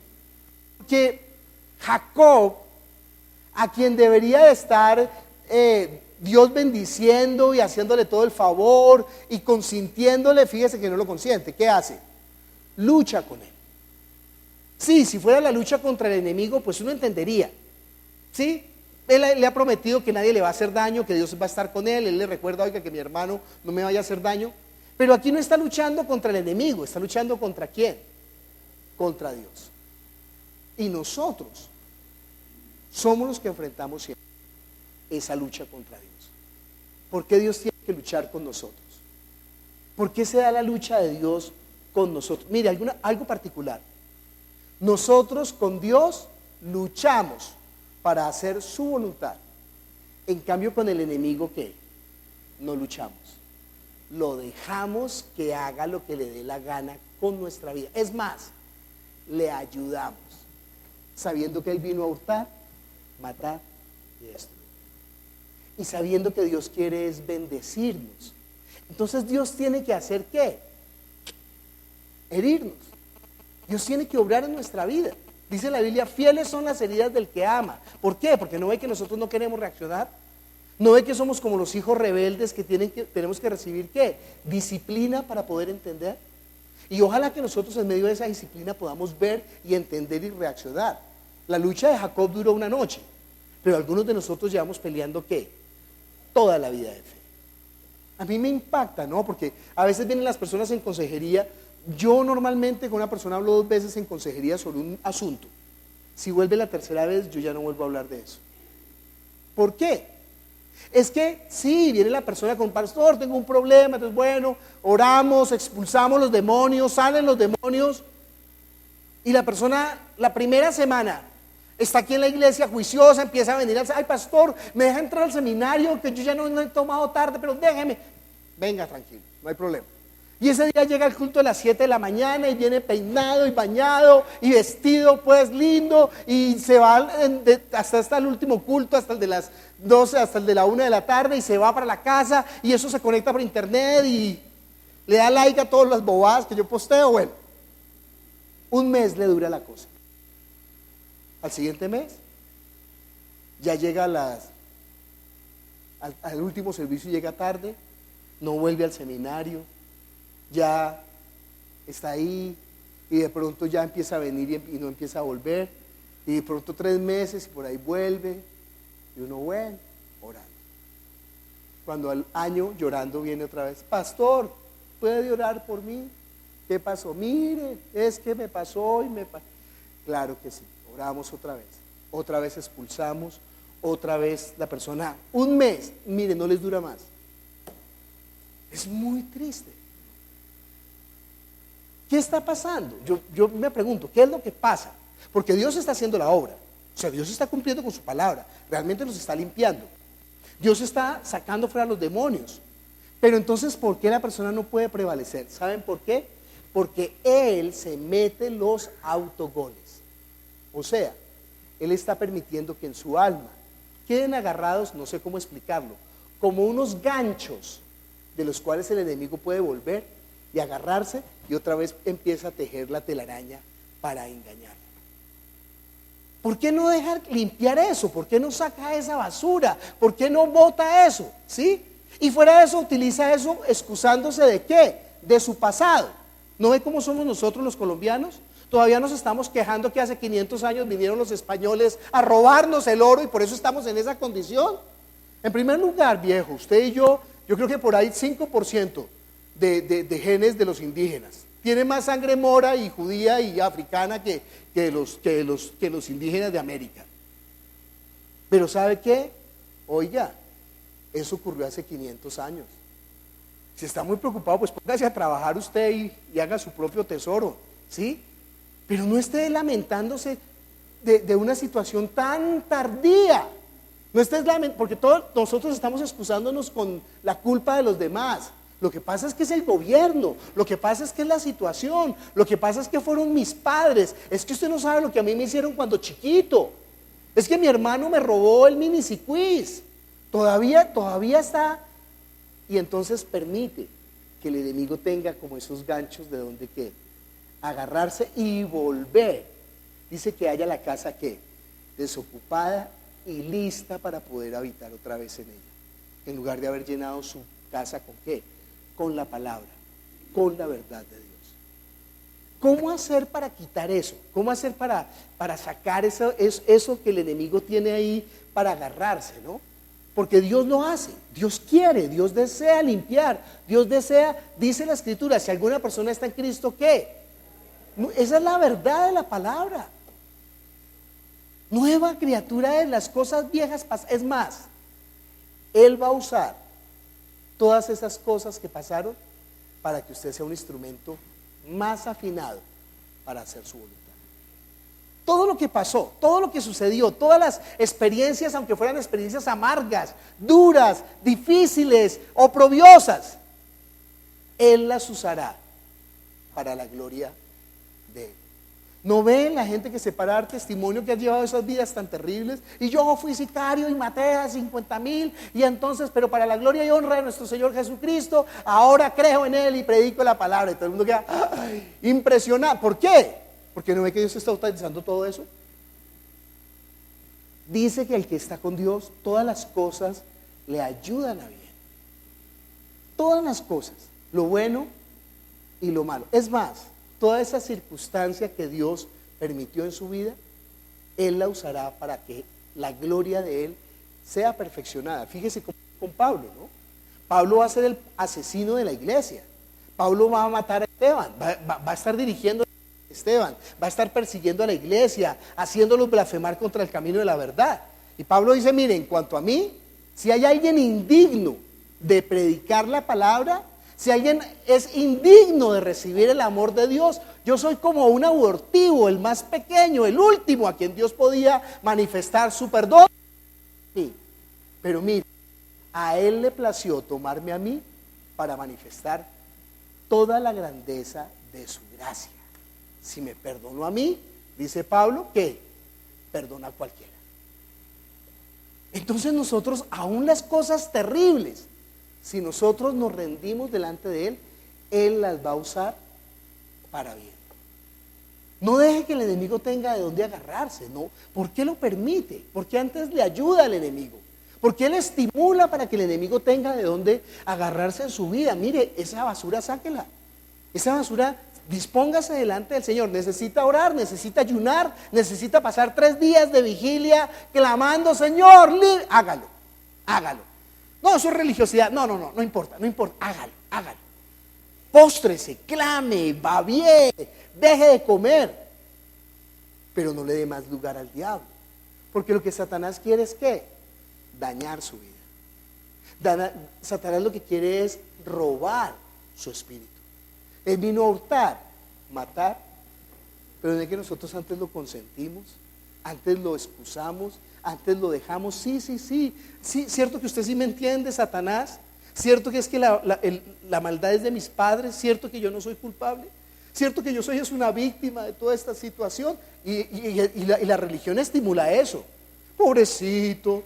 [SPEAKER 2] Que Jacob, a quien debería de estar Dios bendiciendo y haciéndole todo el favor y consintiéndole, fíjese que no lo consiente. ¿Qué hace? Lucha con él. Sí, si fuera la lucha contra el enemigo, pues uno entendería. ¿Sí? Él le ha prometido que nadie le va a hacer daño, que Dios va a estar con él. Él le recuerda, oiga, que mi hermano no me vaya a hacer daño. Pero aquí no está luchando contra el enemigo, está luchando contra ¿quién? Contra Dios. Y nosotros somos los que enfrentamos siempre esa lucha contra Dios. ¿Por qué Dios tiene que luchar con nosotros? ¿Por qué se da la lucha de Dios con nosotros? Mire, algo particular. Nosotros con Dios luchamos para hacer su voluntad. En cambio, con el enemigo, ¿qué? No luchamos. Lo dejamos que haga lo que le dé la gana con nuestra vida. Es más, le ayudamos, sabiendo que Él vino a hurtar, matar y destruir. Y sabiendo que Dios quiere es bendecirnos. Entonces Dios tiene que hacer ¿qué? Herirnos. Dios tiene que obrar en nuestra vida. Dice la Biblia, fieles son las heridas del que ama. ¿Por qué? Porque no ve que nosotros no queremos reaccionar. No ve que somos como los hijos rebeldes que tenemos que recibir ¿qué? Disciplina para poder entender. Y ojalá que nosotros en medio de esa disciplina podamos ver y entender y reaccionar. La lucha de Jacob duró una noche, pero algunos de nosotros llevamos peleando ¿qué? Toda la vida de fe. A mí me impacta, ¿no? Porque a veces vienen las personas en consejería. Yo normalmente con una persona hablo 2 veces en consejería sobre un asunto. Si vuelve la tercera vez, yo ya no vuelvo a hablar de eso. ¿Por qué? Es que sí, viene la persona con pastor, tengo un problema, entonces bueno, oramos, expulsamos los demonios, salen los demonios. Y la persona, la primera semana, está aquí en la iglesia juiciosa, empieza a venir, ay pastor, me deja entrar al seminario, que yo ya no he tomado tarde, pero déjeme. Venga, tranquilo, no hay problema. Y ese día llega al culto a las 7 de la mañana y viene peinado y bañado y vestido pues lindo y se va hasta el último culto, hasta el de las 12, hasta el de la 1 de la tarde y se va para la casa y eso se conecta por internet y le da like a todas las bobadas que yo posteo. Bueno, un mes le dura la cosa. Al siguiente mes ya llega al último servicio y llega tarde, no vuelve al seminario, ya está ahí y de pronto ya empieza a venir y no empieza a volver y de pronto 3 meses y por ahí vuelve y uno bueno, orando. Cuando al año llorando viene otra vez, pastor, ¿puede orar por mí? ¿Qué pasó? Mire, es que me pasó y me pasó. Claro que sí, oramos otra vez expulsamos, otra vez la persona, un mes, mire, no les dura más. Es muy triste. ¿Qué está pasando? Yo me pregunto, ¿qué es lo que pasa? Porque Dios está haciendo la obra, o sea, Dios está cumpliendo con su palabra, realmente nos está limpiando. Dios está sacando fuera los demonios. Pero entonces, ¿por qué la persona no puede prevalecer? ¿Saben por qué? Porque Él se mete los autogoles. O sea, Él está permitiendo que en su alma queden agarrados, no sé cómo explicarlo, como unos ganchos de los cuales el enemigo puede volver y agarrarse y otra vez empieza a tejer la telaraña para engañar. ¿Por qué no dejar limpiar eso? ¿Por qué no saca esa basura? ¿Por qué no bota eso? ¿Sí? Y fuera de eso utiliza eso excusándose ¿de qué? De su pasado. ¿No ve cómo somos nosotros los colombianos? Todavía nos estamos quejando que hace 500 años vinieron los españoles a robarnos el oro y por eso estamos en esa condición. En primer lugar, viejo, usted y yo creo que por ahí 5% de genes de los indígenas. Tiene más sangre mora y judía y africana que los indígenas de América. Pero ¿sabe qué? Oiga, eso ocurrió hace 500 años. Si está muy preocupado, pues póngase a trabajar usted y haga su propio tesoro, ¿sí? Pero no esté lamentándose de una situación tan tardía. No estés porque todos nosotros estamos excusándonos con la culpa de los demás. Lo que pasa es que es el gobierno, lo que pasa es que es la situación, lo que pasa es que fueron mis padres, es que usted no sabe lo que a mí me hicieron cuando chiquito, es que mi hermano me robó el miniciquiz, todavía está, y entonces permite que el enemigo tenga como esos ganchos de donde que agarrarse y volver. Dice que haya la casa que desocupada y lista para poder habitar otra vez en ella, en lugar de haber llenado su casa con ¿qué? Con la palabra, con la verdad de Dios. ¿Cómo hacer para quitar eso? ¿Cómo hacer para sacar eso que el enemigo tiene ahí para agarrarse, ¿no? Porque Dios lo hace, Dios quiere, Dios desea limpiar, Dios desea, dice la Escritura, si alguna persona está en Cristo, ¿qué? Esa es la verdad de la palabra. Nueva criatura es, las cosas viejas pasan. Es más, Él va a usar todas esas cosas que pasaron para que usted sea un instrumento más afinado para hacer su voluntad. Todo lo que pasó, todo lo que sucedió, todas las experiencias, aunque fueran experiencias amargas, duras, difíciles, oprobiosas, Él las usará para la gloria de Él. ¿No ven la gente que se para a dar testimonio que ha llevado esas vidas tan terribles? Y yo fui sicario y maté a 50,000 y entonces, pero para la gloria y honra de nuestro Señor Jesucristo, ahora creo en Él y predico la palabra. Y todo el mundo queda impresionado. ¿Por qué? Porque no ve que Dios está utilizando todo eso. Dice que el que está con Dios, todas las cosas le ayudan a bien. Todas las cosas, lo bueno y lo malo. Es más, toda esa circunstancia que Dios permitió en su vida, Él la usará para que la gloria de Él sea perfeccionada. Fíjese con Pablo, ¿no? Pablo va a ser el asesino de la iglesia. Pablo va a matar a Esteban, va a estar dirigiendo a Esteban, va a estar persiguiendo a la iglesia, haciéndolos blasfemar contra el camino de la verdad. Y Pablo dice, mire, en cuanto a mí, si hay alguien indigno de predicar la palabra, si alguien es indigno de recibir el amor de Dios, yo soy como un abortivo, el más pequeño, el último a quien Dios podía manifestar su perdón. Sí, pero mire, a Él le plació tomarme a mí para manifestar toda la grandeza de su gracia. Si me perdonó a mí, dice Pablo, que perdona a cualquiera. Entonces nosotros, aún las cosas terribles, si nosotros nos rendimos delante de Él, Él las va a usar para bien. No deje que el enemigo tenga de dónde agarrarse, ¿no? ¿Por qué lo permite? ¿Por qué antes le ayuda al enemigo? ¿Por qué le estimula para que el enemigo tenga de dónde agarrarse en su vida? Mire, esa basura sáquela. Esa basura, dispóngase delante del Señor. Necesita orar, necesita ayunar, necesita pasar 3 días de vigilia clamando, Señor, hágalo, hágalo. No, eso es religiosidad. No importa, hágalo. Póstrese, clame, babie, deje de comer, pero no le dé más lugar al diablo, porque lo que Satanás quiere es ¿qué? Dañar su vida. Satanás lo que quiere es robar su espíritu. Él vino a hurtar, matar, pero no es que nosotros antes lo consentimos, antes lo excusamos, antes lo dejamos. Sí, cierto que usted sí me entiende, Satanás. Cierto que es que la maldad es de mis padres. Cierto que yo no soy culpable. Cierto que yo soy una víctima de toda esta situación. Y la religión estimula eso. Pobrecito,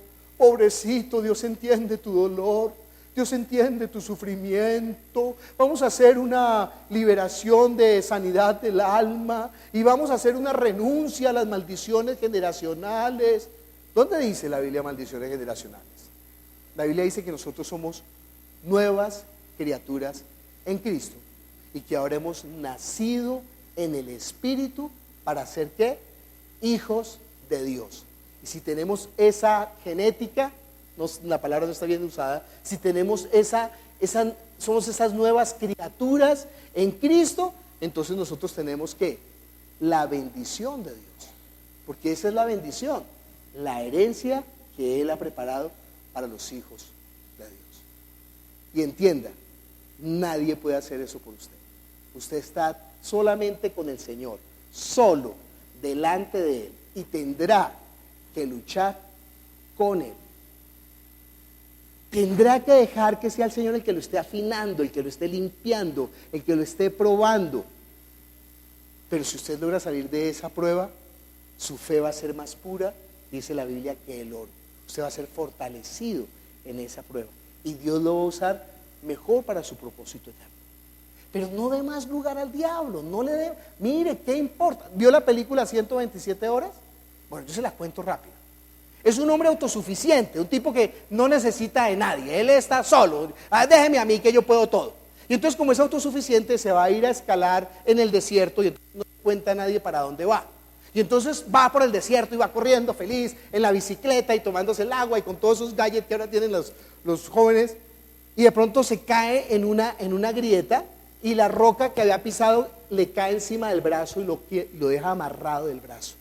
[SPEAKER 2] Dios entiende tu dolor. Dios entiende tu sufrimiento. Vamos a hacer una liberación de sanidad del alma y vamos a hacer una renuncia a las maldiciones generacionales. ¿Dónde dice la Biblia maldiciones generacionales? La Biblia dice que nosotros somos nuevas criaturas en Cristo y que ahora hemos nacido en el Espíritu para ser ¿qué? Hijos de Dios. Y si tenemos esa genética, la palabra no está bien usada, si tenemos somos esas nuevas criaturas en Cristo, entonces nosotros tenemos ¿qué? La bendición de Dios, porque esa es la bendición, la herencia que Él ha preparado para los hijos de Dios. Y entienda, nadie puede hacer eso por usted. Usted está solamente con el Señor, solo delante de Él, y tendrá que luchar con Él. Tendrá que dejar que sea el Señor el que lo esté afinando, el que lo esté limpiando, el que lo esté probando. Pero si usted logra salir de esa prueba, su fe va a ser más pura, dice la Biblia, que el oro. Usted va a ser fortalecido en esa prueba y Dios lo va a usar mejor para su propósito eterno. Pero no dé más lugar al diablo, no le dé. Mire, ¿qué importa? ¿Vio la película 127 horas? Bueno, yo se la cuento rápido. Es un hombre autosuficiente, un tipo que no necesita de nadie, él está solo. Déjeme a mí que yo puedo todo. Y entonces, como es autosuficiente, se va a ir a escalar en el desierto y entonces no le cuenta a nadie para dónde va. Y entonces va por el desierto y va corriendo feliz en la bicicleta y tomándose el agua y con todos esos gadgets que ahora tienen los jóvenes. Y de pronto se cae en una grieta y la roca que había pisado le cae encima del brazo y lo deja amarrado del brazo.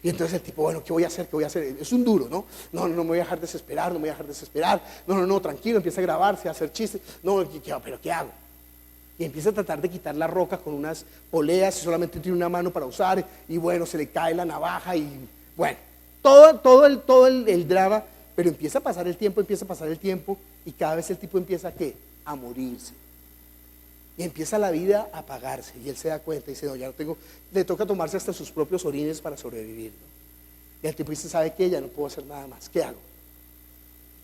[SPEAKER 2] Y entonces el tipo, bueno, ¿qué voy a hacer? Es un duro, ¿no? No me voy a dejar desesperar, No, tranquilo, empieza a grabarse, a hacer chistes. No, pero ¿qué hago? Y empieza a tratar de quitar la roca con unas poleas y solamente tiene una mano para usar. Y bueno, se le cae la navaja y bueno, todo el drama. Pero empieza a pasar el tiempo y cada vez el tipo empieza ¿a qué? A morirse. Y empieza la vida a apagarse. Y él se da cuenta y dice, no, ya no tengo, le toca tomarse hasta sus propios orines para sobrevivir, ¿no? Y el tipo dice, ¿sabe qué? Ya no puedo hacer nada más. ¿Qué hago?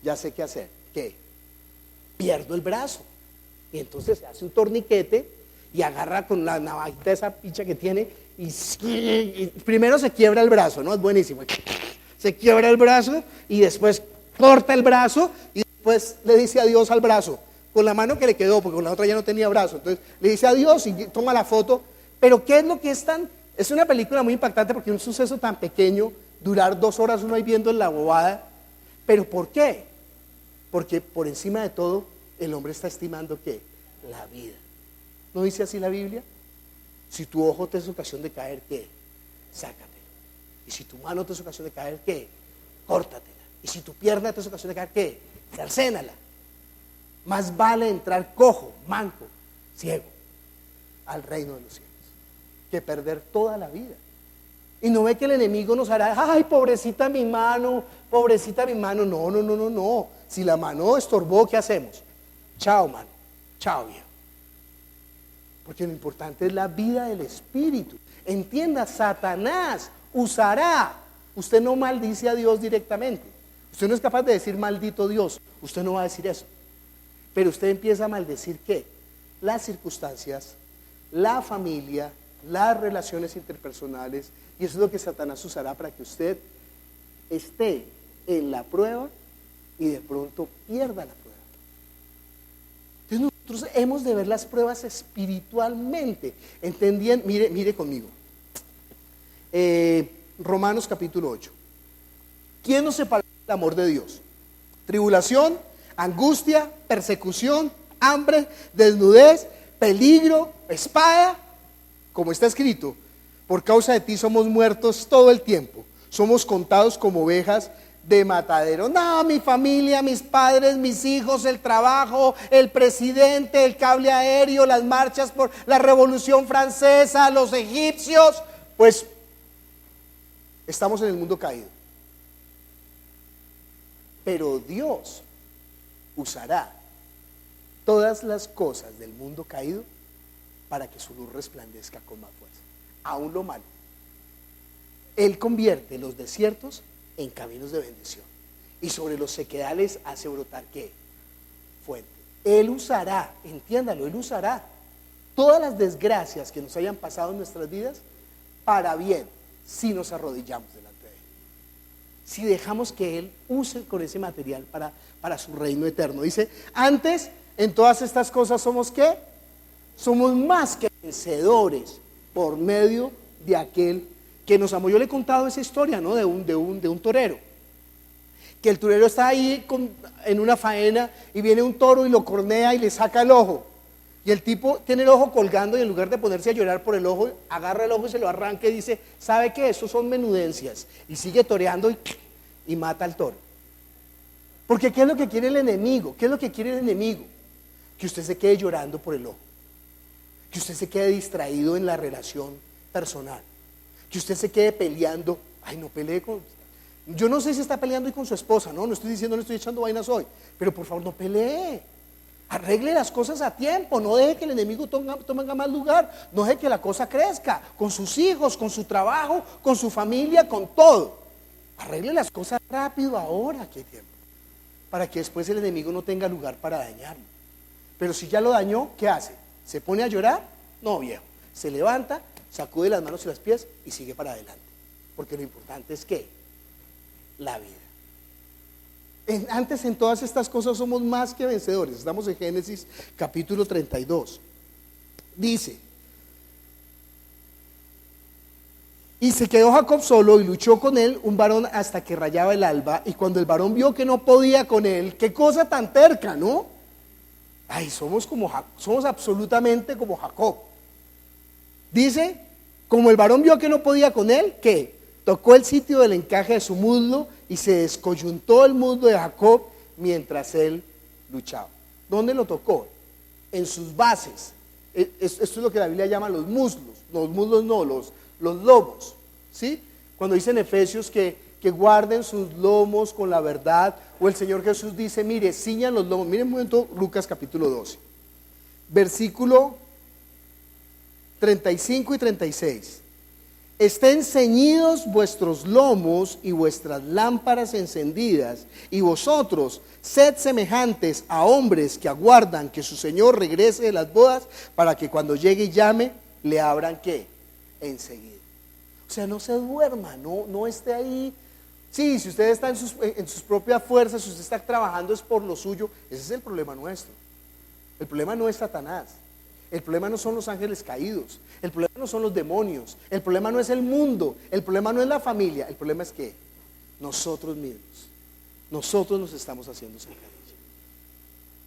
[SPEAKER 2] Ya sé qué hacer. ¿Qué? Pierdo el brazo. Y entonces se hace un torniquete y agarra con la navajita esa picha que tiene y primero se quiebra el brazo, ¿no? Es buenísimo. Se quiebra el brazo y después corta el brazo y después le dice adiós al brazo. Con la mano que le quedó, porque con la otra ya no tenía brazo. Entonces le dice adiós y toma la foto. Pero ¿qué es lo que es tan...? Es una película muy impactante porque un suceso tan pequeño, durar 2 horas uno ahí viendo en la bobada. ¿Pero por qué? Porque por encima de todo, el hombre está estimando ¿qué? La vida. ¿No dice así la Biblia? Si tu ojo te es ocasión de caer, ¿qué? Sácatelo. Y si tu mano te es ocasión de caer, ¿qué? Córtatela. Y si tu pierna te es ocasión de caer, ¿qué? Cercénala. Más vale entrar cojo, manco, ciego al reino de los cielos que perder toda la vida. Y no ve que el enemigo nos hará, ay, pobrecita mi mano, pobrecita mi mano. No, no, no, no, no. Si la mano estorbó, ¿qué hacemos? Chao, mano. Chao, viejo. Porque lo importante es la vida del espíritu. Entienda, Satanás usará. Usted no maldice a Dios directamente. Usted no es capaz de decir maldito Dios. Usted no va a decir eso. Pero usted empieza a maldecir ¿qué? Las circunstancias, la familia, las relaciones interpersonales, y eso es lo que Satanás usará para que usted esté en la prueba y de pronto pierda la prueba. Entonces nosotros hemos de ver las pruebas espiritualmente, entendiendo, mire conmigo, Romanos capítulo 8. ¿Quién nos separa del amor de Dios? Tribulación, angustia, persecución, hambre, desnudez, peligro, espada. Como está escrito, por causa de ti somos muertos todo el tiempo, somos contados como ovejas de matadero. No, mi familia, mis padres, mis hijos, el trabajo, el presidente, el cable aéreo, las marchas por la Revolución Francesa, los egipcios, pues estamos en el mundo caído. Pero Dios usará todas las cosas del mundo caído para que su luz resplandezca con más fuerza, aún lo malo. Él convierte los desiertos en caminos de bendición y sobre los sequedales hace brotar ¿qué? Fuente. Él usará, entiéndalo, Él usará todas las desgracias que nos hayan pasado en nuestras vidas para bien, si nos arrodillamos delante de Él, si dejamos que Él use con ese material para su reino eterno. Dice, antes en todas estas cosas somos ¿qué? Somos más que vencedores por medio de aquel que nos amó. Yo le he contado esa historia, ¿no? De un torero, que el torero está ahí en una faena y viene un toro y lo cornea y le saca el ojo, y el tipo tiene el ojo colgando y en lugar de ponerse a llorar por el ojo, agarra el ojo y se lo arranca y dice, ¿sabe qué? Eso son menudencias, y sigue toreando y mata al toro. Porque ¿qué es lo que quiere el enemigo? ¿Qué es lo que quiere el enemigo? Que usted se quede llorando por el ojo, que usted se quede distraído en la relación personal, que usted se quede peleando. Ay, no pelee con... Yo no sé si está peleando hoy con su esposa, no estoy diciendo, no estoy echando vainas hoy, pero por favor no pelee. Arregle las cosas a tiempo, no deje que el enemigo tome más lugar, no deje que la cosa crezca, con sus hijos, con su trabajo, con su familia, con todo. Arregle las cosas rápido ahora que hay tiempo, para que después el enemigo no tenga lugar para dañarlo. Pero si ya lo dañó, ¿qué hace? ¿Se pone a llorar? No, viejo. Se levanta, sacude las manos y los pies y sigue para adelante. Porque lo importante es ¿qué? La vida. Antes en todas estas cosas somos más que vencedores. Estamos en Génesis capítulo 32. Dice, y se quedó Jacob solo y luchó con él un varón hasta que rayaba el alba, y cuando el varón vio que no podía con él, qué cosa tan terca, ¿no? Ay, somos absolutamente como Jacob. Dice, como el varón vio que no podía con él, ¿qué? Tocó el sitio del encaje de su muslo y se descoyuntó el muslo de Jacob mientras él luchaba. ¿Dónde lo tocó? En sus bases. Esto es lo que la Biblia llama los muslos. Los muslos no, los lomos, ¿sí? Cuando dice en Efesios que guarden sus lomos con la verdad, o el Señor Jesús dice, mire, ciñan los lomos. Miren un momento Lucas capítulo 12. versículo 35 y 36. Estén ceñidos vuestros lomos y vuestras lámparas encendidas, y vosotros sed semejantes a hombres que aguardan que su Señor regrese de las bodas, para que cuando llegue y llame, le abran ¿qué? Enseguida. O sea, no se duerma, no esté ahí. Sí, si usted está en sus propias fuerzas, si usted está trabajando es por lo suyo, ese es el problema nuestro. El problema no es Satanás. El problema no son los ángeles caídos, el problema no son los demonios, el problema no es el mundo, el problema no es la familia, el problema es que nosotros mismos, nosotros nos estamos haciendo zancadilla.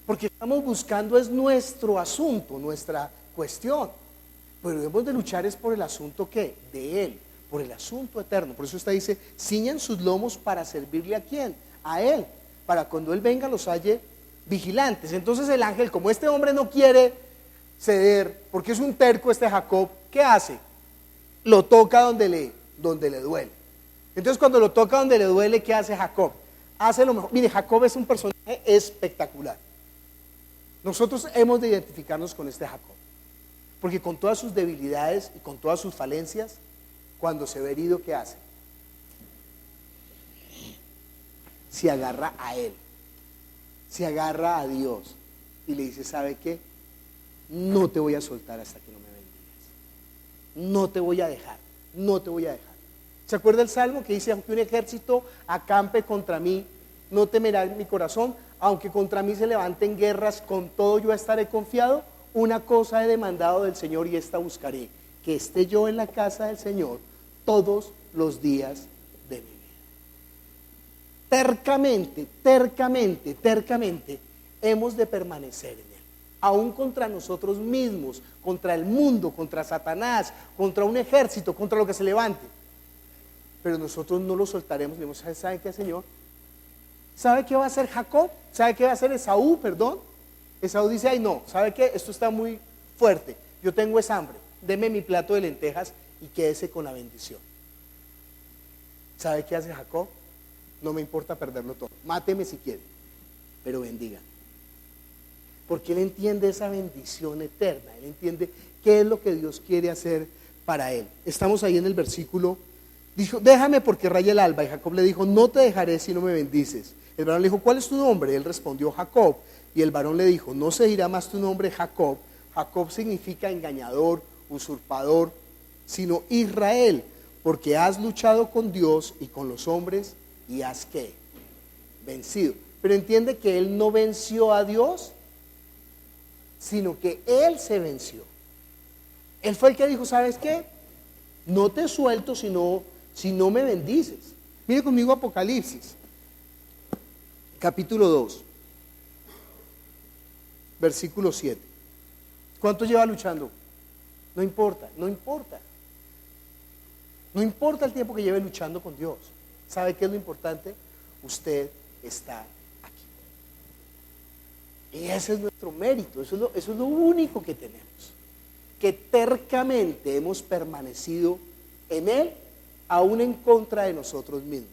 [SPEAKER 2] Porque estamos buscando es nuestro asunto, nuestra cuestión, pero debemos de luchar es por el asunto ¿qué? De Él, por el asunto eterno. Por eso usted dice, ciñan sus lomos para servirle ¿a quién? A Él, para cuando Él venga los halle vigilantes. Entonces el ángel, como este hombre no quiere ceder, porque es un terco este Jacob, ¿qué hace? Lo toca donde le duele. Entonces cuando lo toca donde le duele, ¿qué hace Jacob? Hace lo mejor. Mire, Jacob es un personaje espectacular. Nosotros hemos de identificarnos con este Jacob, porque con todas sus debilidades y con todas sus falencias, cuando se ve herido, ¿qué hace? Se agarra a él, se agarra a Dios y le dice, ¿sabe qué? No te voy a soltar hasta que no me bendigas. No te voy a dejar, no te voy a dejar. ¿Se acuerda el salmo que dice, aunque un ejército acampe contra mí, no temerá mi corazón? Aunque contra mí se levanten guerras, con todo yo estaré confiado. Una cosa he demandado del Señor y esta buscaré, que esté yo en la casa del Señor todos los días de mi vida. Tercamente hemos de permanecer en Él. Aún contra nosotros mismos, contra el mundo, contra Satanás, contra un ejército, contra lo que se levante. Pero nosotros no lo soltaremos. ¿Sabe qué, Señor? ¿Sabe qué va a hacer Jacob? ¿Sabe qué va a hacer Esaú? Perdón. Esaú dice, ay no, ¿sabe qué? Esto está muy fuerte. Yo tengo esa hambre. Deme mi plato de lentejas y quédese con la bendición. ¿Sabe qué hace Jacob? No me importa perderlo todo. Máteme si quiere, pero bendiga. Porque él entiende esa bendición eterna, él entiende qué es lo que Dios quiere hacer para él. Estamos ahí en el versículo, dijo, déjame porque raya el alba, y Jacob le dijo, no te dejaré si no me bendices. El varón le dijo, ¿cuál es tu nombre? Él respondió, Jacob, y el varón le dijo, no se dirá más tu nombre Jacob. Jacob significa engañador, usurpador, sino Israel, porque has luchado con Dios y con los hombres y has ¿qué? Vencido. Pero entiende que él no venció a Dios, sino que él se venció. Él fue el que dijo, ¿sabes qué? No te suelto si no me bendices. Mire conmigo Apocalipsis, capítulo 2, versículo 7. ¿Cuánto lleva luchando? No importa. No importa el tiempo que lleve luchando con Dios. ¿Sabe qué es lo importante? Usted está y ese es nuestro mérito, eso es lo único que tenemos, que tercamente hemos permanecido en Él, aún en contra de nosotros mismos.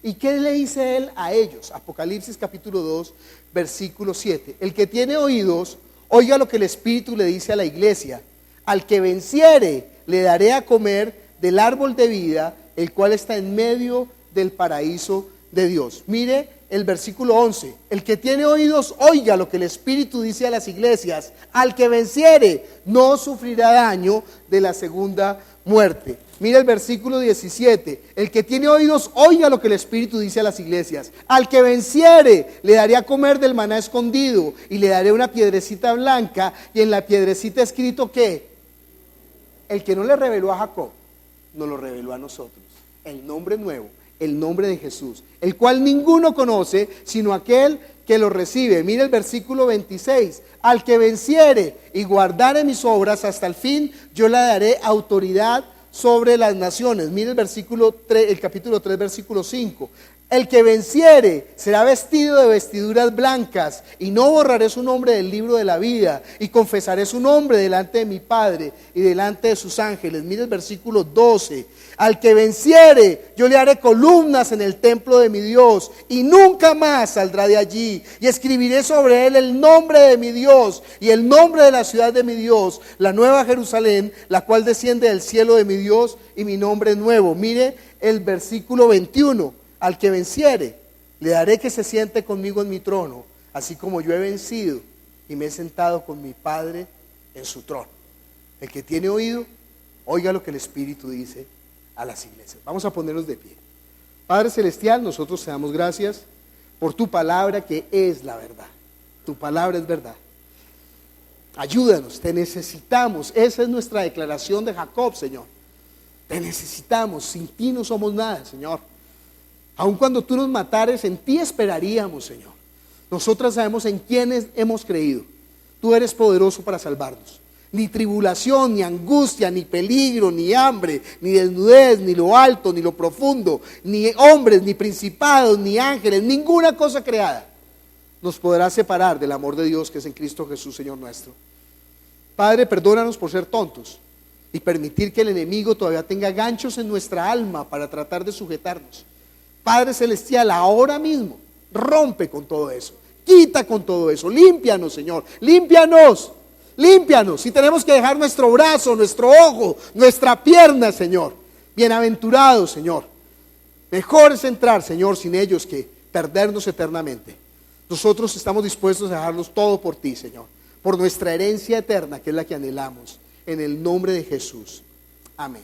[SPEAKER 2] ¿Y qué le dice Él a ellos? Apocalipsis capítulo 2, versículo 7. El que tiene oídos, oiga lo que el Espíritu le dice a la iglesia. Al que venciere, le daré a comer del árbol de vida, el cual está en medio del paraíso de Dios. Mire el versículo 11, el que tiene oídos, oiga lo que el Espíritu dice a las iglesias. Al que venciere, no sufrirá daño de la segunda muerte. Mira el versículo 17, el que tiene oídos, oiga lo que el Espíritu dice a las iglesias. Al que venciere, le daré a comer del maná escondido, y le daré una piedrecita blanca, y en la piedrecita escrito, ¿qué? El que no le reveló a Jacob, nos lo reveló a nosotros, el nombre nuevo, el nombre de Jesús, el cual ninguno conoce, sino aquel que lo recibe. Mira el versículo 26, al que venciere y guardare mis obras hasta el fin, yo le daré autoridad sobre las naciones. Mira el versículo 3, el capítulo 3, versículo 5, El que venciere será vestido de vestiduras blancas, y no borraré su nombre del libro de la vida, y confesaré su nombre delante de mi Padre y delante de sus ángeles. Mire el versículo 12. Al que venciere, yo le haré columnas en el templo de mi Dios, y nunca más saldrá de allí. Y escribiré sobre él el nombre de mi Dios y el nombre de la ciudad de mi Dios, la nueva Jerusalén, la cual desciende del cielo de mi Dios, y mi nombre nuevo. Mire el versículo 21. Al que venciere, le daré que se siente conmigo en mi trono, así como yo he vencido y me he sentado con mi Padre en su trono. El que tiene oído, oiga lo que el Espíritu dice a las iglesias. Vamos a ponernos de pie. Padre Celestial, nosotros te damos gracias por tu palabra, que es la verdad. Tu palabra es verdad. Ayúdanos, te necesitamos. Esa es nuestra declaración de Jacob, Señor. Te necesitamos, sin ti no somos nada, Señor. Aun cuando tú nos matares, en ti esperaríamos, Señor. Nosotras sabemos en quiénes hemos creído. Tú eres poderoso para salvarnos. Ni tribulación, ni angustia, ni peligro, ni hambre, ni desnudez, ni lo alto, ni lo profundo, ni hombres, ni principados, ni ángeles, ninguna cosa creada nos podrá separar del amor de Dios que es en Cristo Jesús, Señor nuestro. Padre, perdónanos por ser tontos y permitir que el enemigo todavía tenga ganchos en nuestra alma para tratar de sujetarnos. Padre Celestial, ahora mismo, rompe con todo eso, quita con todo eso, límpianos, Señor, límpianos. Si tenemos que dejar nuestro brazo, nuestro ojo, nuestra pierna, Señor, bienaventurados, Señor. Mejor es entrar, Señor, sin ellos que perdernos eternamente. Nosotros estamos dispuestos a dejarlos todo por ti, Señor, por nuestra herencia eterna, que es la que anhelamos, en el nombre de Jesús. Amén.